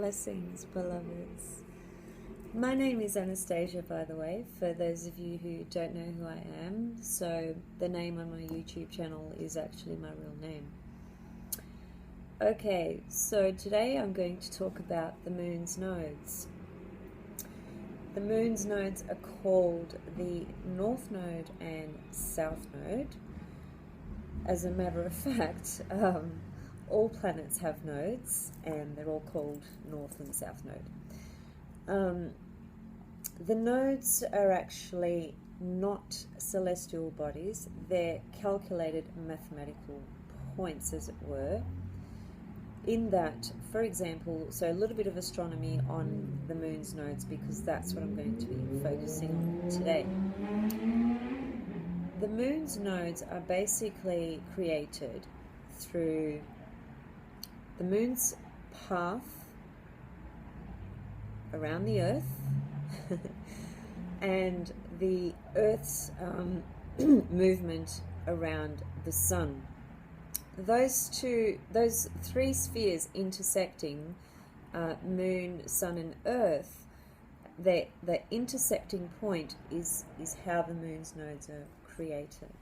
Blessings, beloveds. My name is Anastasia, by the way, for those of you who don't know who I am. So the name on my YouTube channel is actually my real name. Okay, so today I'm going to talk about the moon's nodes. The moon's nodes are called the North Node and South Node. As a matter of fact, all planets have nodes, and they're all called North and South Node. The nodes are actually not celestial bodies. They're calculated mathematical points, as it were. In that, for example, so a little bit of astronomy on the moon's nodes, because that's what I'm going to be focusing on today. The moon's nodes are basically created through the moon's path around the earth and the earth's movement around the sun. Those three spheres intersecting, moon, sun and earth, the intersecting point is how the moon's nodes are created.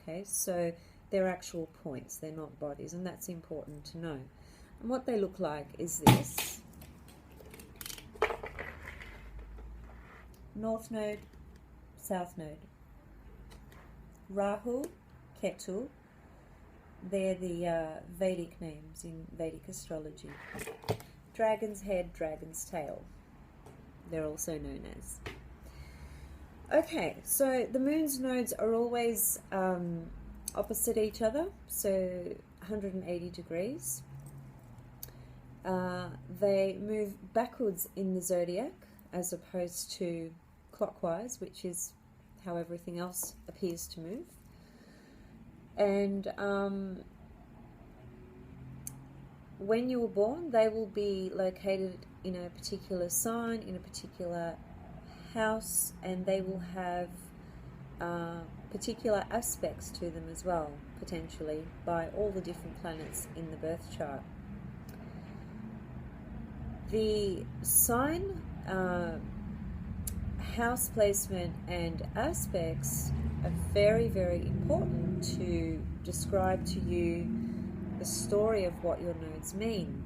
Okay, so they're actual points, they're not bodies, and that's important to know. And what they look like is this: North Node, South Node. Rahu, Ketu, they're the Vedic names in Vedic astrology. Dragon's head, dragon's tail, they're also known as. Okay, so the moon's nodes are always opposite each other, so 180 degrees. They move backwards in the zodiac as opposed to clockwise, which is how everything else appears to move. And when you were born, they will be located in a particular sign, in a particular house, and they will have particular aspects to them as well, potentially, by all the different planets in the birth chart. The sign, house placement and aspects are very, very important to describe to you the story of what your nodes mean.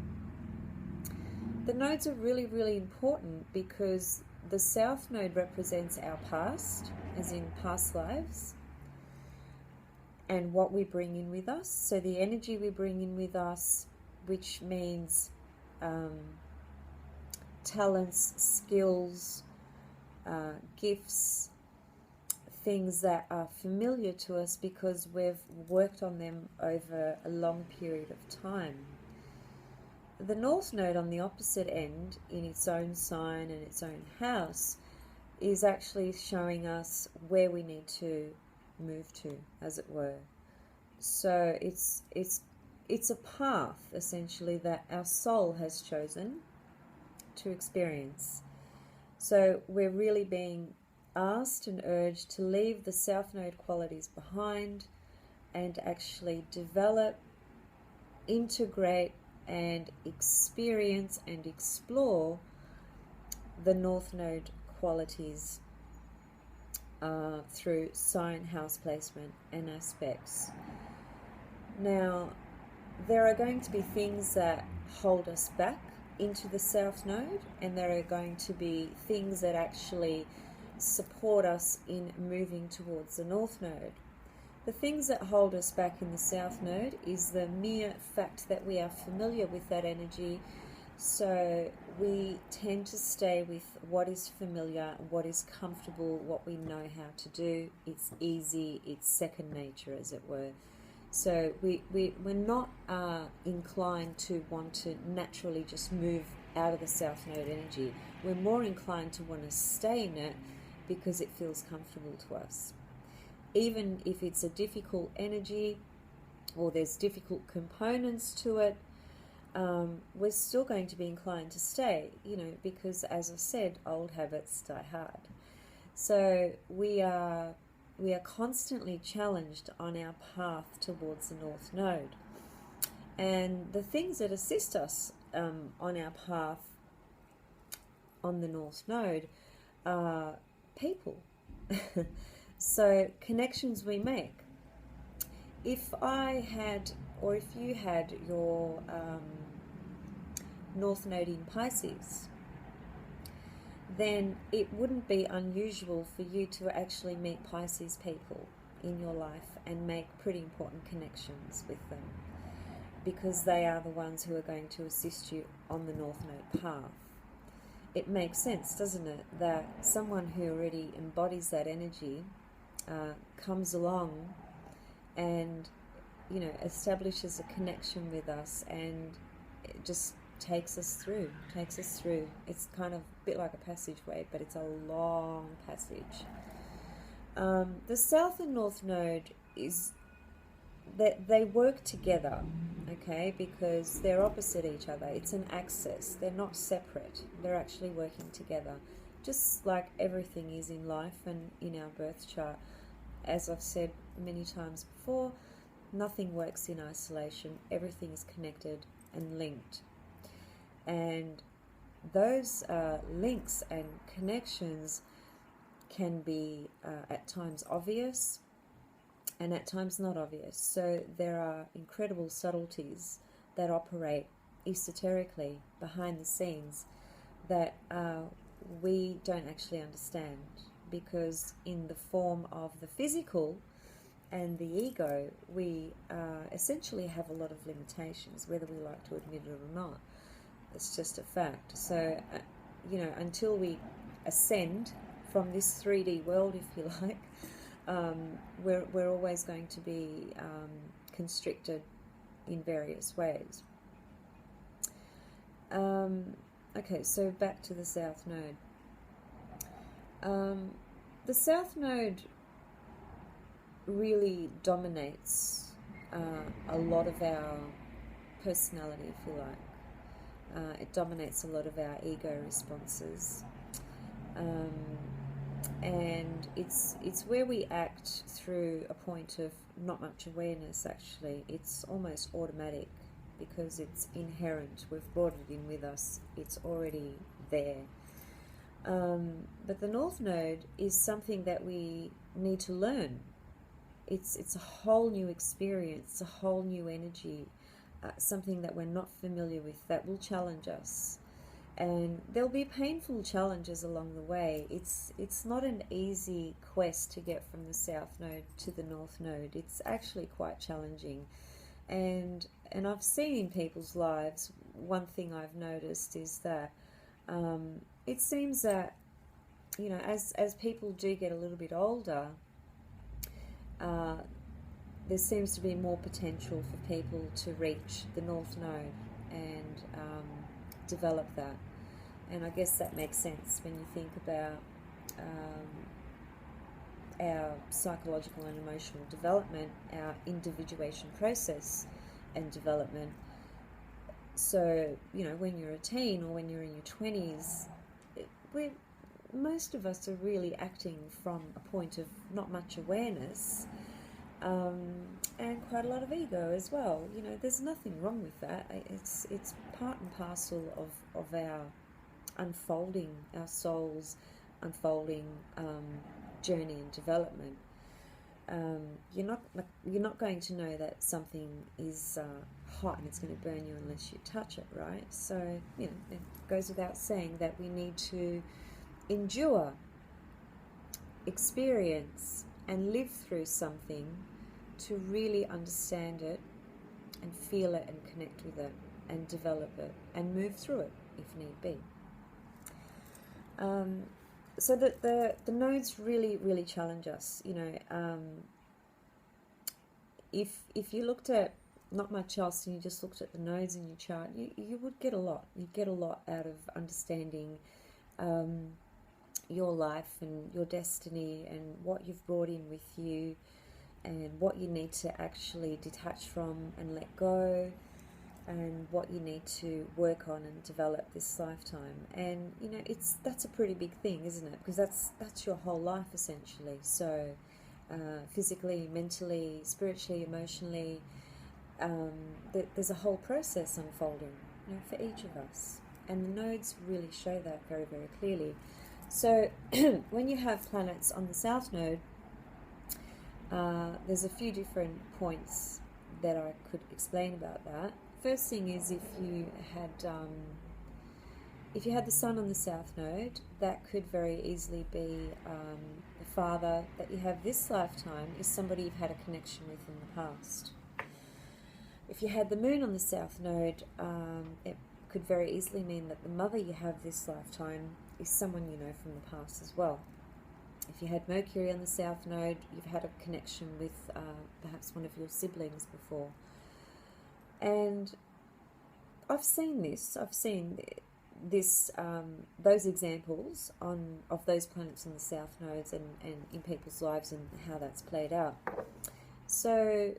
The nodes are really, really important because the South Node represents our past, as in past lives, and what we bring in with us. So the energy we bring in with us, which means talents, skills, gifts, things that are familiar to us because we've worked on them over a long period of time. The North Node on the opposite end, in its own sign and its own house, is actually showing us where we need to move to, as it were. So it's a path, essentially, that our soul has chosen to experience. So we're really being asked and urged to leave the South Node qualities behind and actually develop, integrate, and experience and explore the North Node qualities through sign, house placement, and aspects. Now, there are going to be things that hold us back into the South Node, and there are going to be things that actually support us in moving towards the North Node. The things that hold us back in the South Node is the mere fact that we are familiar with that energy, so we tend to stay with what is familiar, what is comfortable, what we know how to do. It's easy, it's second nature, as it were. So we're not inclined to want to naturally just move out of the South Node energy. We're more inclined to want to stay in it because it feels comfortable to us. Even if it's a difficult energy or there's difficult components to it, we're still going to be inclined to stay, because, as I said, old habits die hard. So we are constantly challenged on our path towards the North Node. And the things that assist us on our path on the North Node are people. So connections we make. If I had, or if you had your North Node in Pisces, then it wouldn't be unusual for you to actually meet Pisces people in your life and make pretty important connections with them, because they are the ones who are going to assist you on the North Node path. It makes sense, doesn't it, that someone who already embodies that energy comes along and, you know, establishes a connection with us and just takes us through. It's kind of a bit like a passageway, but it's a long passage. The South and North Node is that they work together, okay, because they're opposite each other. It's an axis. They're not separate. They're actually working together, just like everything is in life and in our birth chart. As I've said many times before, nothing works in isolation. Everything is connected and linked. And those links and connections can be at times obvious and at times not obvious. So there are incredible subtleties that operate esoterically behind the scenes that we don't actually understand, because in the form of the physical and the ego, we essentially have a lot of limitations, whether we like to admit it or not. It's just a fact. So, you know, until we ascend from this 3D world, if you like, we're always going to be constricted in various ways. Okay, so back to the South Node. The South Node really dominates a lot of our personality, if you like. It dominates a lot of our ego responses. And it's where we act through a point of not much awareness, actually. It's almost automatic because it's inherent. We've brought it in with us. It's already there. But the North Node is something that we need to learn. It's a whole new experience, a whole new energy, something that we're not familiar with, that will challenge us. And there'll be painful challenges along the way. It's not an easy quest to get from the South Node to the North Node. It's actually quite challenging. And I've seen in people's lives, one thing I've noticed is that it seems that, you know, as people do get a little bit older, there seems to be more potential for people to reach the North Node and develop that. And I guess that makes sense when you think about our psychological and emotional development, our individuation process and development. So, you know, when you're a teen or when you're in your 20s, most of us are really acting from a point of not much awareness, and quite a lot of ego as well. You know, there's nothing wrong with that. It's part and parcel of our unfolding, our soul's unfolding journey and development. You're not going to know that something is hot and it's going to burn you unless you touch it, right? So, you know, it goes without saying that we need to endure, experience, and live through something to really understand it and feel it and connect with it and develop it and move through it if need be. So that the nodes really challenge us. You know, if you looked at not much else and you just looked at the nodes in your chart, you would get a lot. You'd get a lot out of understanding your life and your destiny and what you've brought in with you and what you need to actually detach from and let go, and what you need to work on and develop this lifetime. And you know, that's a pretty big thing, isn't it? Because that's your whole life essentially. So physically, mentally, spiritually, emotionally, there's a whole process unfolding. for each of us. And the nodes really show that very, very clearly. So when you have planets on the south node, there's a few different points that I could explain about that. First thing is, if you had the sun on the south node, that could very easily be the father that you have this lifetime is somebody you've had a connection with in the past. If you had the moon on the south node, it could very easily mean that the mother you have this lifetime is someone you know from the past as well. If you had Mercury on the south node, you've had a connection with perhaps one of your siblings before. And I've seen this, those examples of those planets on the south nodes and in people's lives and how that's played out. So,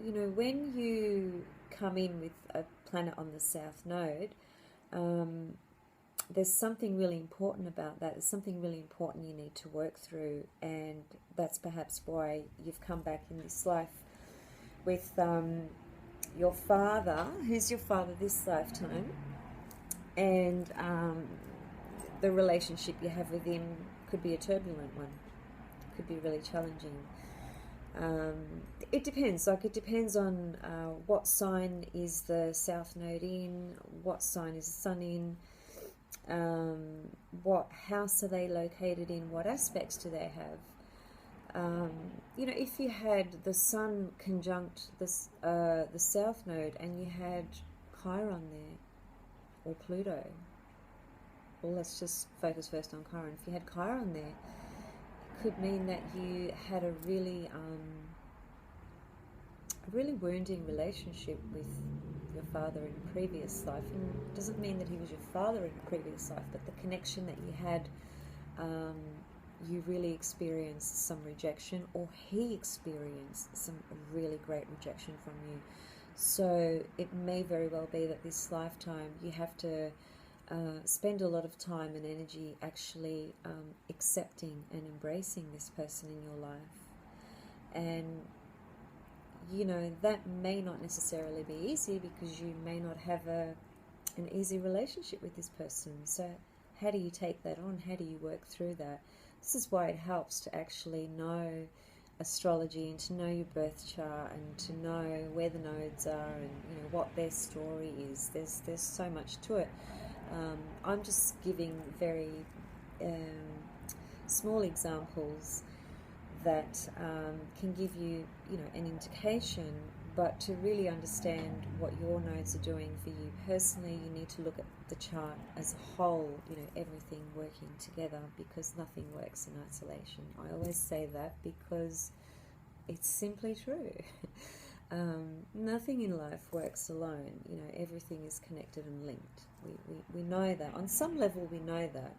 when you come in with a planet on the south node, there's something really important about that. There's something really important you need to work through, and that's perhaps why you've come back in this life with your father, who's your father this lifetime, and the relationship you have with him could be a turbulent one, could be really challenging. It depends. It depends on what sign is the south node in, what sign is the sun in, what house are they located in, what aspects do they have. If you had the sun conjunct the south node and you had Chiron there, or Pluto, well, let's just focus first on Chiron. If you had Chiron there, it could mean that you had a really wounding relationship with your father in a previous life. And it doesn't mean that he was your father in a previous life, but the connection that you had, you really experienced some rejection, or he experienced some really great rejection from you. So it may very well be that this lifetime you have to spend a lot of time and energy actually accepting and embracing this person in your life. And that may not necessarily be easy, because you may not have an easy relationship with this person. So how do you take that on? How do you work through that? This is why it helps to actually know astrology and to know your birth chart and to know where the nodes are and what their story is. There's so much to it. I'm just giving very small examples that can give you, an indication. But to really understand what your nodes are doing for you personally, you need to look at the chart as a whole, everything working together, because nothing works in isolation. I always say that because it's simply true. Nothing in life works alone. Everything is connected and linked. We know that. On some level we know that.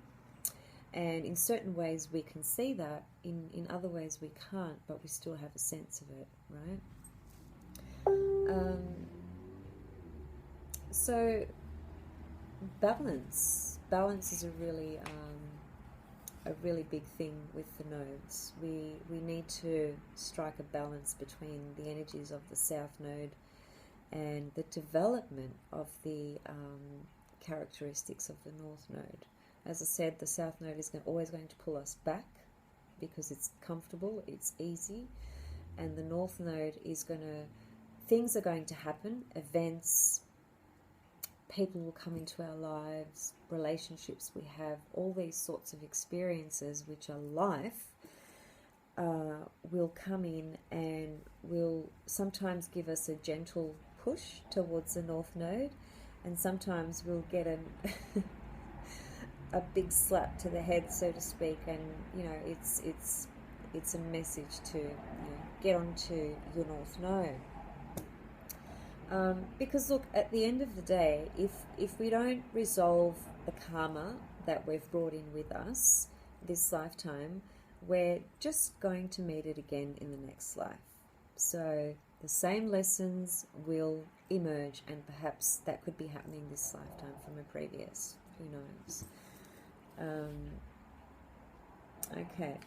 And in certain ways we can see that, in other ways we can't, but we still have a sense of it, right? So balance is a really big thing with the nodes. We need to strike a balance between the energies of the south node and the development of the characteristics of the north node. As I said, the south node is always going to pull us back because it's comfortable, it's easy, and the north node is things are going to happen, events, people will come into our lives, relationships we have, all these sorts of experiences which are life, will come in and will sometimes give us a gentle push towards the north node, and sometimes we'll get a big slap to the head, so to speak, and it's a message to get onto your north node. Because look, at the end of the day, if we don't resolve the karma that we've brought in with us this lifetime, we're just going to meet it again in the next life. So the same lessons will emerge, and perhaps that could be happening this lifetime from a previous. Who knows? Okay.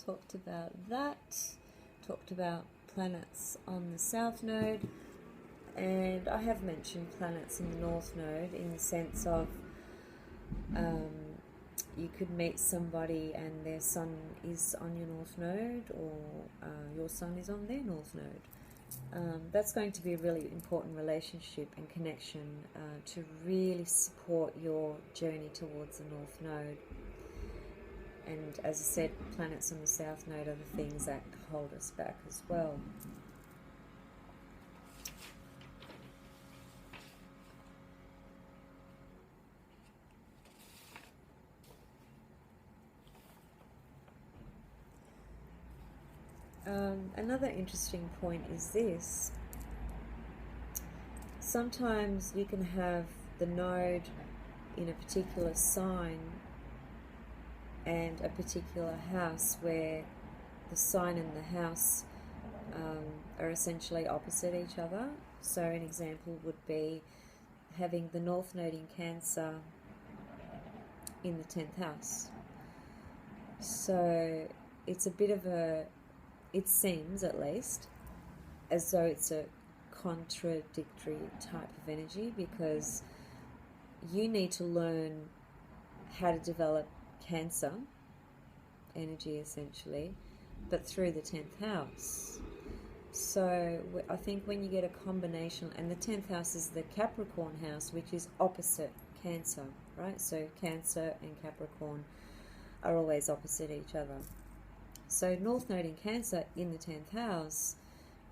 Talked about that. talked about planets on the South Node, and I have mentioned planets in the North Node in the sense of you could meet somebody and their sun is on your North Node, or your sun is on their North Node. That's going to be a really important relationship and connection to really support your journey towards the North Node. And as I said, planets on the South Node are the things that hold us back as well. Another interesting point is this. Sometimes you can have the node in a particular sign and a particular house where the sign and the house are essentially opposite each other. So an example would be having the North Node in Cancer in the 10th house. So it's a bit of a, it seems at least, as though it's a contradictory type of energy, because you need to learn how to develop Cancer energy essentially, but through the 10th house. So I think when you get a combination, and the 10th house is the Capricorn house, which is opposite Cancer, right? So Cancer and Capricorn are always opposite each other. So North Node in Cancer in the 10th house,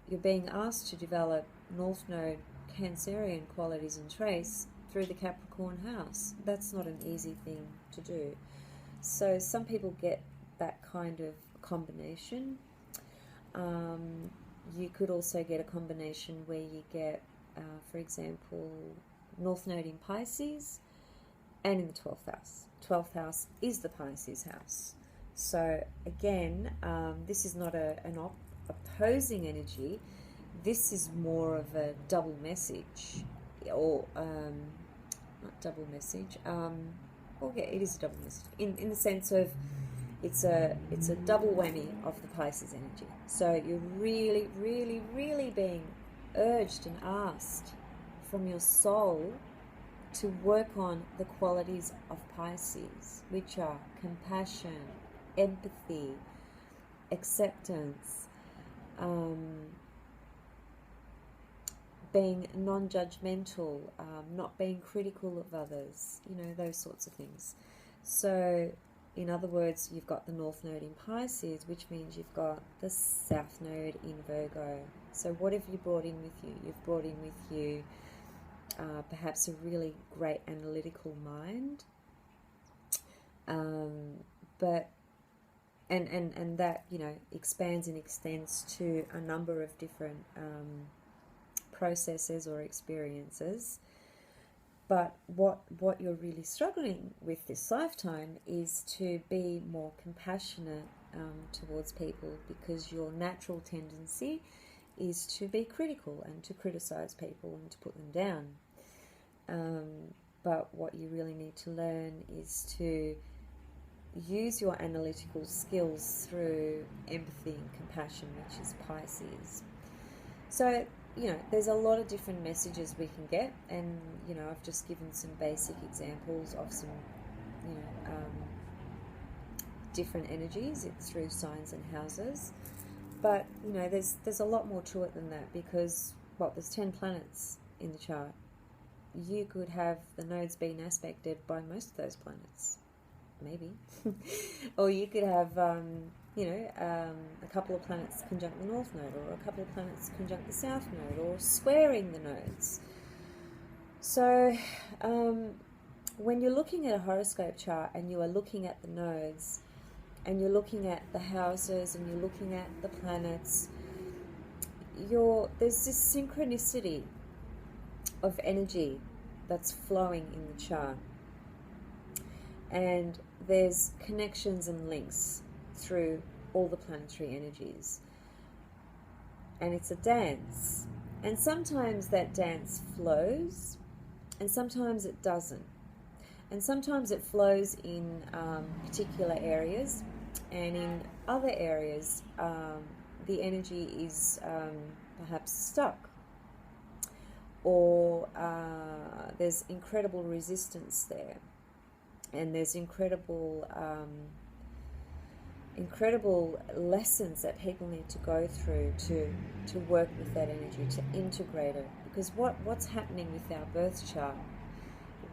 you're being asked to develop North Node Cancerian qualities and traits through the Capricorn house. That's not an easy thing to do. So some people get that kind of combination. You could also get a combination where you get, for example, North Node in Pisces and in the 12th house. 12th house is the Pisces house. So again, this is not an opposing energy. This is more of a double message, or not double message. Well, yeah, it is a double message in the sense of it's a double whammy of the Pisces energy. So you're really, really, really being urged and asked from your soul to work on the qualities of Pisces, which are compassion, empathy, acceptance, being non-judgmental, not being critical of others, those sorts of things. So in other words, you've got the North Node in Pisces, which means you've got the South Node in Virgo. So what have you brought in with you? You've brought in with you perhaps a really great analytical mind, but and that expands and extends to a number of different processes or experiences. But what you're really struggling with this lifetime is to be more compassionate towards people, because your natural tendency is to be critical and to criticize people and to put them down. But what you really need to learn is to use your analytical skills through empathy and compassion, which is Pisces. So, there's a lot of different messages we can get, and, I've just given some basic examples of some, different energies through signs and houses. But, there's a lot more to it than that, because, there's 10 planets in the chart. You could have the nodes being aspected by most of those planets, maybe. Or you could have, a couple of planets conjunct the North Node, or a couple of planets conjunct the South Node, or squaring the nodes. So when you're looking at a horoscope chart and you are looking at the nodes, and you're looking at the houses, and you're looking at the planets, there's this synchronicity of energy that's flowing in the chart. And there's connections and links through all the planetary energies. And it's a dance. And sometimes that dance flows, and sometimes it doesn't. And sometimes it flows in particular areas, and in other areas the energy is perhaps stuck, or there's incredible resistance there, and there's incredible lessons that people need to go through to work with that energy, to integrate it. Because what's happening with our birth chart,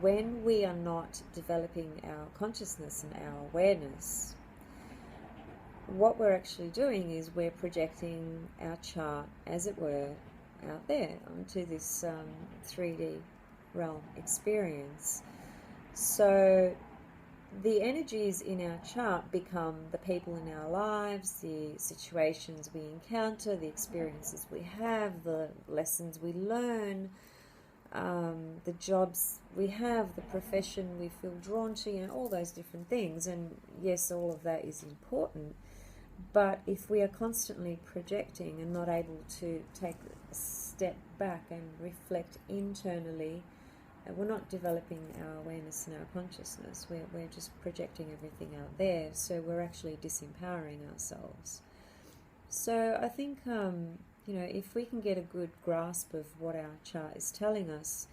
when we are not developing our consciousness and our awareness, what we're actually doing is we're projecting our chart, as it were, out there onto this 3D realm experience. So the energies in our chart become the people in our lives, the situations we encounter, the experiences we have, the lessons we learn, the jobs we have, the profession we feel drawn to, all those different things. And yes, all of that is important. But if we are constantly projecting and not able to take a step back and reflect internally, we're not developing our awareness and our consciousness. We're just projecting everything out there, so we're actually disempowering ourselves. So I think, if we can get a good grasp of what our chart is telling us,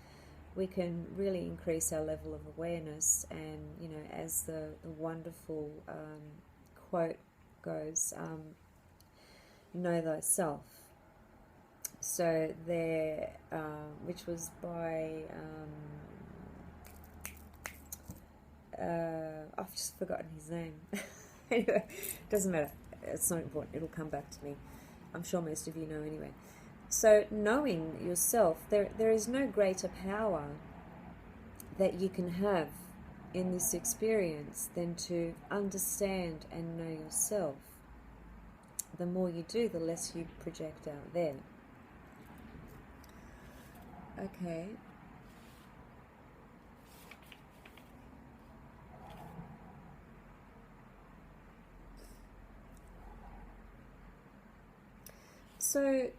we can really increase our level of awareness. And, as the wonderful quote goes, know thyself. So there, which was by, I've just forgotten his name. Anyway, doesn't matter. It's not important. It'll come back to me. I'm sure most of you know anyway. So knowing yourself, there is no greater power that you can have in this experience than to understand and know yourself. The more you do, the less you project out there. Okay. So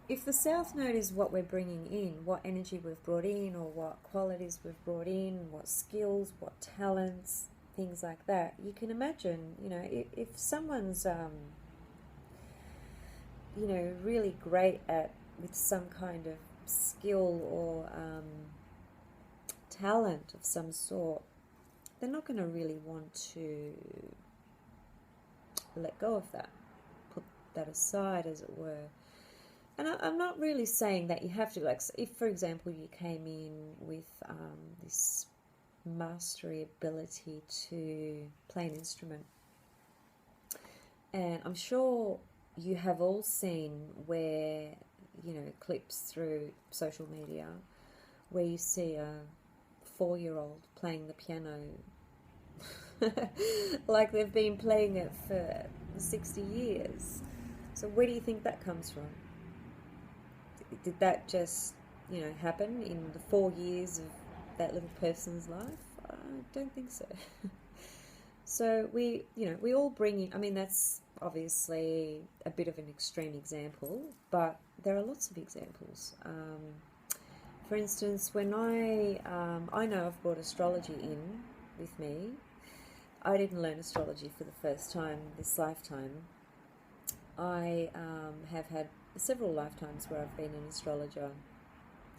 if the South Node is what we're bringing in, what energy we've brought in, or what qualities we've brought in, what skills, what talents, things like that, you can imagine, if someone's, really great with some kind of skill or talent of some sort, they're not going to really want to let go of that, put that aside, as it were. And I'm not really saying that you have to, like, if, for example, you came in with this mastery ability to play an instrument, and I'm sure you have all seen where, clips through social media where you see a 4-year-old playing the piano like they've been playing it for 60 years. So where do you think that comes from? Did that just, happen in the 4 years of that little person's life? I don't think so. So we all bring in, that's obviously a bit of an extreme example, but there are lots of examples. For instance, when I know I've brought astrology in with me. I didn't learn astrology for the first time this lifetime. I have had several lifetimes where I've been an astrologer.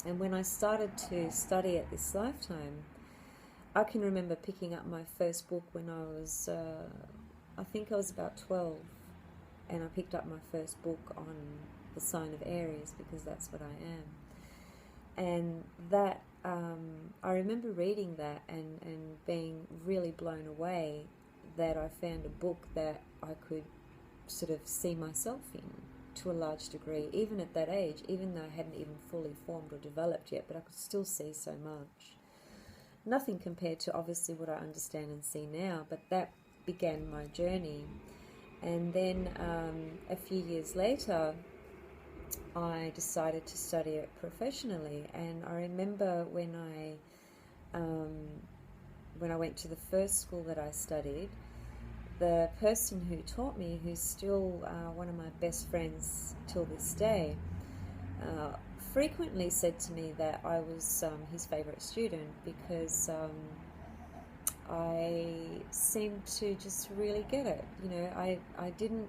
And when I started to study it this lifetime, I can remember picking up my first book when I was, I think I was about 12. And I picked up my first book on the sign of Aries, because that's what I am. And that, I remember reading that and being really blown away that I found a book that I could sort of see myself in to a large degree, even at that age, even though I hadn't even fully formed or developed yet, but I could still see so much. Nothing compared to obviously what I understand and see now, but that began my journey. And then a few years later, I decided to study it professionally. And I remember when I went to the first school that I studied, the person who taught me, who's still one of my best friends till this day, frequently said to me that I was his favourite student, because I seemed to just really get it. I didn't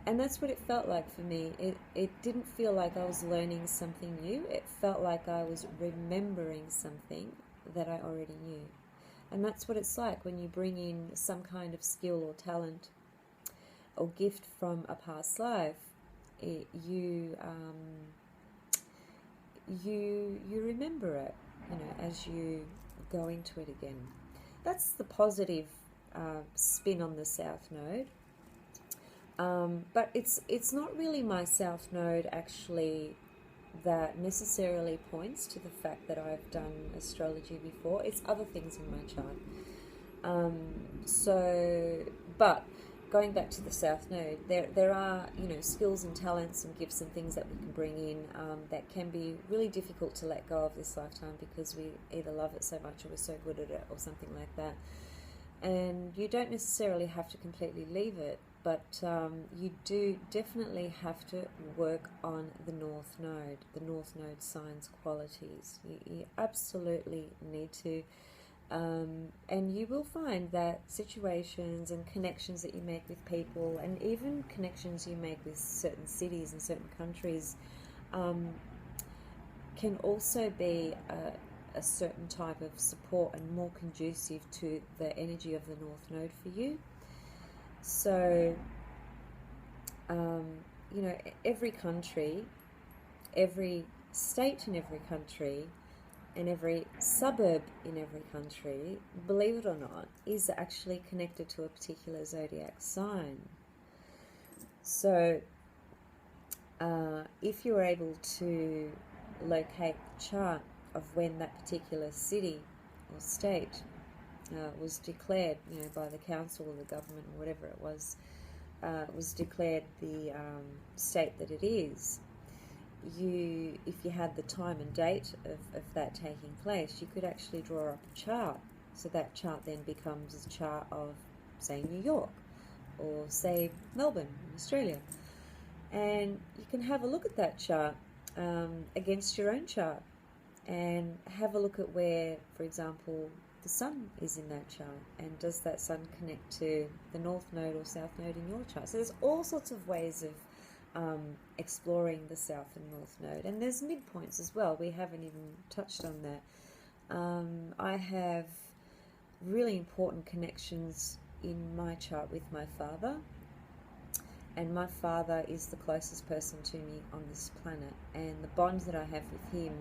And that's what it felt like for me. It didn't feel like I was learning something new. It felt like I was remembering something that I already knew. And that's what it's like when you bring in some kind of skill or talent or gift from a past life. You remember it, as you go into it again. That's the positive spin on the South Node. But it's not really my South Node actually that necessarily points to the fact that I've done astrology before. It's other things in my chart. But going back to the South Node, there are skills and talents and gifts and things that we can bring in that can be really difficult to let go of this lifetime because we either love it so much or we're so good at it or something like that. And you don't necessarily have to completely leave it, but you do definitely have to work on the North Node signs qualities. You absolutely need to. And you will find that situations and connections that you make with people, and even connections you make with certain cities and certain countries, can also be a certain type of support and more conducive to the energy of the North Node for you. So, every country, every state in every country, and every suburb in every country, believe it or not, is actually connected to a particular zodiac sign. So, if you're able to locate the chart of when that particular city or state was declared, by the council or the government or whatever it was declared the state that it is, if you had the time and date of that taking place, you could actually draw up a chart. So that chart then becomes a chart of, say, New York or, say, Melbourne in Australia. And you can have a look at that chart against your own chart and have a look at where, for example, the sun is in that chart, and does that sun connect to the North Node or South Node in your chart? So there's all sorts of ways of exploring the South and North Node, and there's midpoints as well. We haven't even touched on that. I have really important connections in my chart with my father, and my father is the closest person to me on this planet, and the bond that I have with him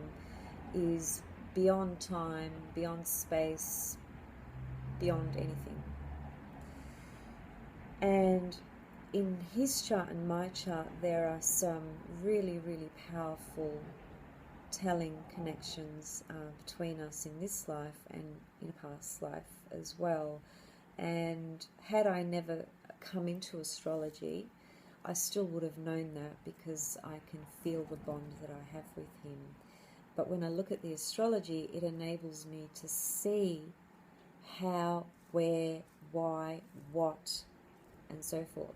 is beyond time, beyond space, beyond anything. And in his chart and my chart, there are some really, really powerful telling connections between us in this life and in a past life as well. And had I never come into astrology, I still would have known that, because I can feel the bond that I have with him. But when I look at the astrology, it enables me to see how, where, why, what, and so forth.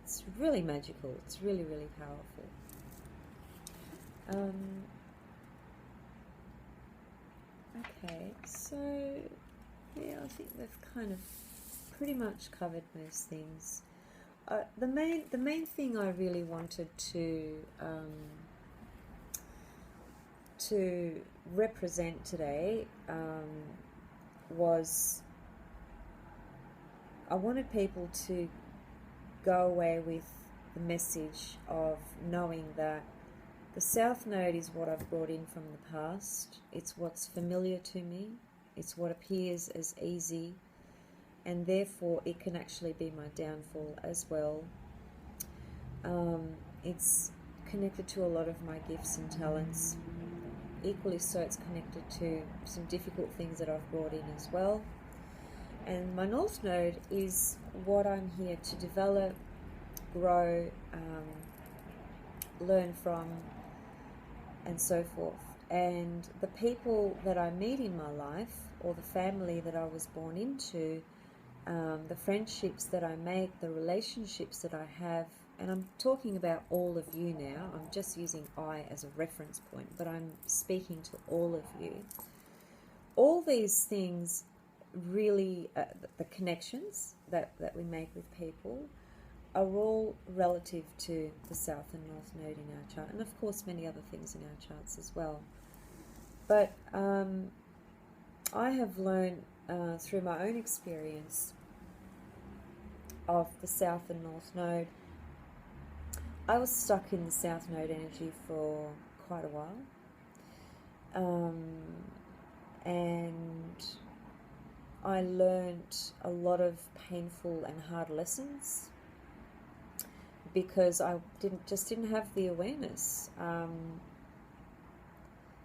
It's really magical. It's really, really powerful. Okay, so yeah, I think they've kind of pretty much covered most things. The main thing I really wanted to represent today was, I wanted people to go away with the message of knowing that the South Node is what I've brought in from the past. It's what's familiar to me. It's what appears as easy, and therefore it can actually be my downfall as well. It's connected to a lot of my gifts and talents. Equally so, it's connected to some difficult things that I've brought in as well. And my North Node is what I'm here to develop, grow, learn from, and so forth. And the people that I meet in my life, or the family that I was born into, the friendships that I make, the relationships that I have, and I'm talking about all of you now. I'm just using I as a reference point, but I'm speaking to all of you. All these things really, the connections that we make with people, are all relative to the South and North Node in our chart, and of course many other things in our charts as well. But I have learned through my own experience of the South and North Node. I was stuck in the South Node energy for quite a while, and I learned a lot of painful and hard lessons because I didn't have the awareness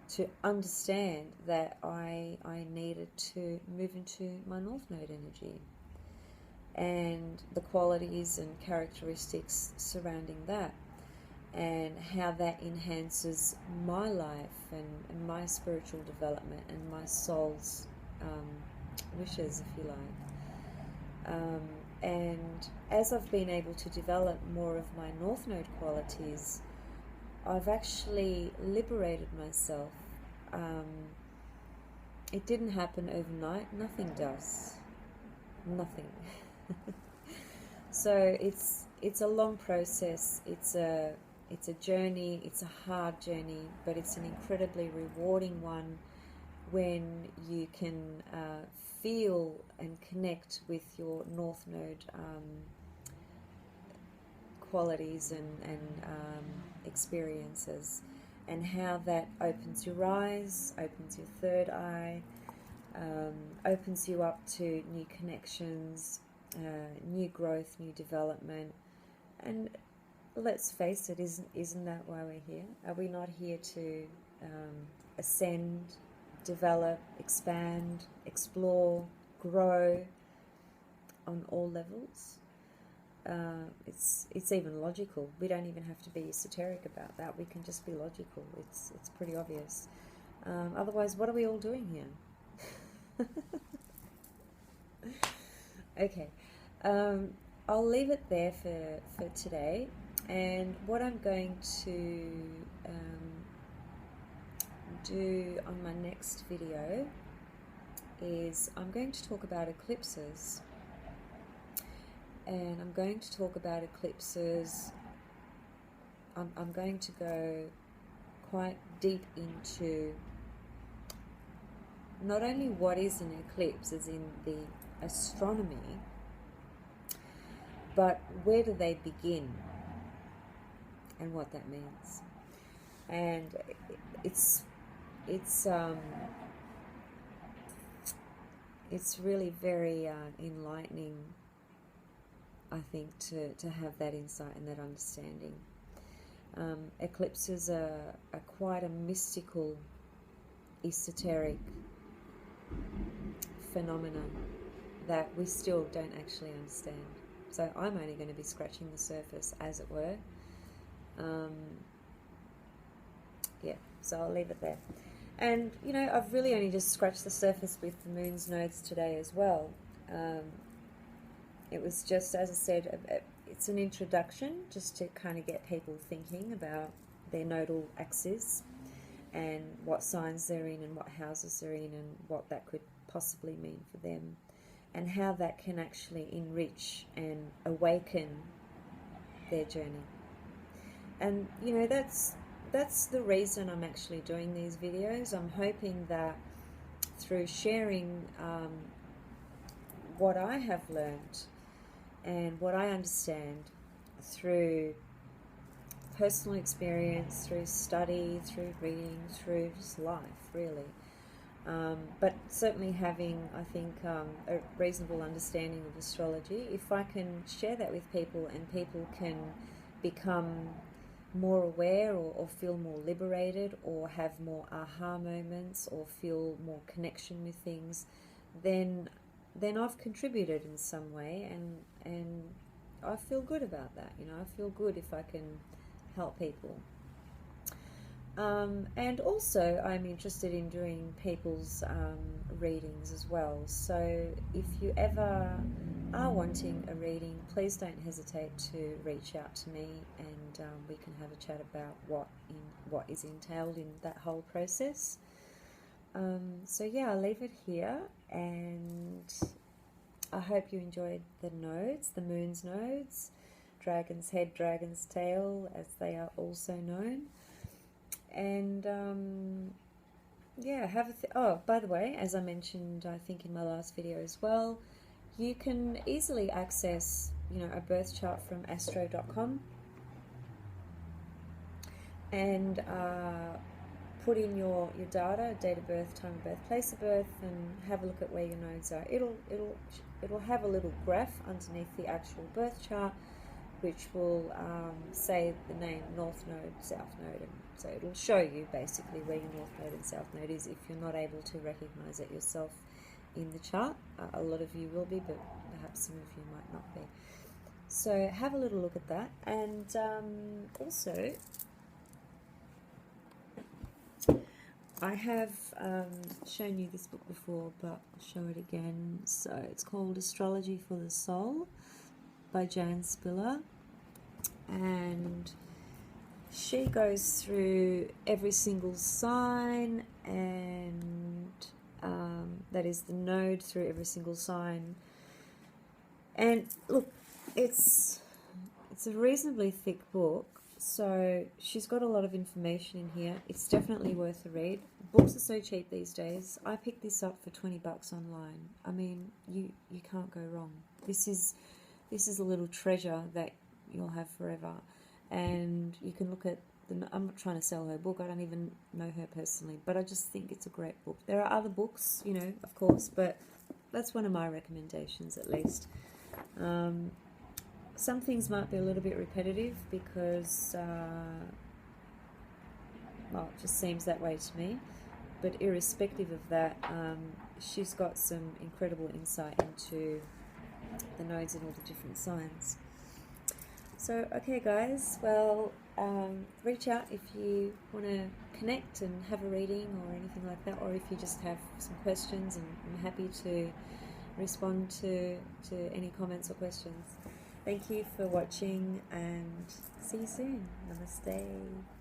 to understand that I needed to move into my North Node energy and the qualities and characteristics surrounding that, and how that enhances my life and my spiritual development and my soul's wishes, if you like. And as I've been able to develop more of my North Node qualities, I've actually liberated myself. It didn't happen overnight. Nothing does. Nothing. So it's a long process. It's a journey. It's a hard journey, but it's an incredibly rewarding one when you can feel and connect with your North Node qualities and experiences, and how that opens your eyes, opens your third eye, opens you up to new connections, new growth, new development. And let's face it, isn't that why we're here? Are we not here to ascend, develop, expand, explore, grow on all levels? It's even logical. We don't even have to be esoteric about that. We can just be logical. It's pretty obvious. Otherwise, what are we all doing here? Okay, I'll leave it there for today. And what I'm going to do on my next video is I'm going to talk about eclipses. And I'm going to talk about eclipses. I'm going to go quite deep into not only what is an eclipse, as in the astronomy, but where do they begin and what that means. And it's really very enlightening, I think, to have that insight and that understanding. Eclipses are quite a mystical, esoteric phenomenon that we still don't actually understand. So I'm only going to be scratching the surface, as it were. Yeah, so I'll leave it there. And, you know, I've really only just scratched the surface with the moon's nodes today as well. It was just, as I said, it's an introduction just to kind of get people thinking about their nodal axis and what signs they're in and what houses they're in and what that could possibly mean for them, and how that can actually enrich and awaken their journey. And, you know, that's the reason I'm actually doing these videos. I'm hoping that through sharing what I have learned and what I understand through personal experience, through study, through reading, through just life, really. But certainly having, I think, a reasonable understanding of astrology, if I can share that with people and people can become more aware or feel more liberated or have more aha moments or feel more connection with things, then I've contributed in some way, and I feel good about that. You know, I feel good if I can help people. And also I'm interested in doing people's readings as well. So if you ever are wanting a reading, please don't hesitate to reach out to me, and we can have a chat about what is entailed in that whole process. So yeah, I'll leave it here, and I hope you enjoyed the nodes, the moon's nodes. dragon's head, dragon's tail, as they are also known. And yeah, oh, by the way, as I mentioned, I think in my last video as well, you can easily access, a birth chart from astro.com and put in your data, date of birth, time of birth, place of birth, and have a look at where your nodes are. It'll have a little graph underneath the actual birth chart, which will say the name North Node, South Node, and so it'll show you basically where your North Node and South Node is if you're not able to recognize it yourself in the chart. A lot of you will be, but perhaps some of you might not be. So have a little look at that, and also I have shown you this book before, but I'll show it again. So it's called Astrology for the Soul by Jan Spiller, and she goes through every single sign, and that is the node through every single sign. And look, it's a reasonably thick book, so she's got a lot of information in here. It's definitely worth a read. Books are so cheap these days. I picked this up for $20 online. I mean, you can't go wrong. This is a little treasure that you'll have forever. And you can look at I'm not trying to sell her book. I don't even know her personally, but I just think it's a great book. There are other books, of course, but that's one of my recommendations at least. Some things might be a little bit repetitive because, well, it just seems that way to me. But irrespective of that, she's got some incredible insight into the nodes and all the different signs. So, okay guys, well, reach out if you want to connect and have a reading or anything like that, or if you just have some questions, and I'm happy to respond to any comments or questions. Thank you for watching, and see you soon. Namaste.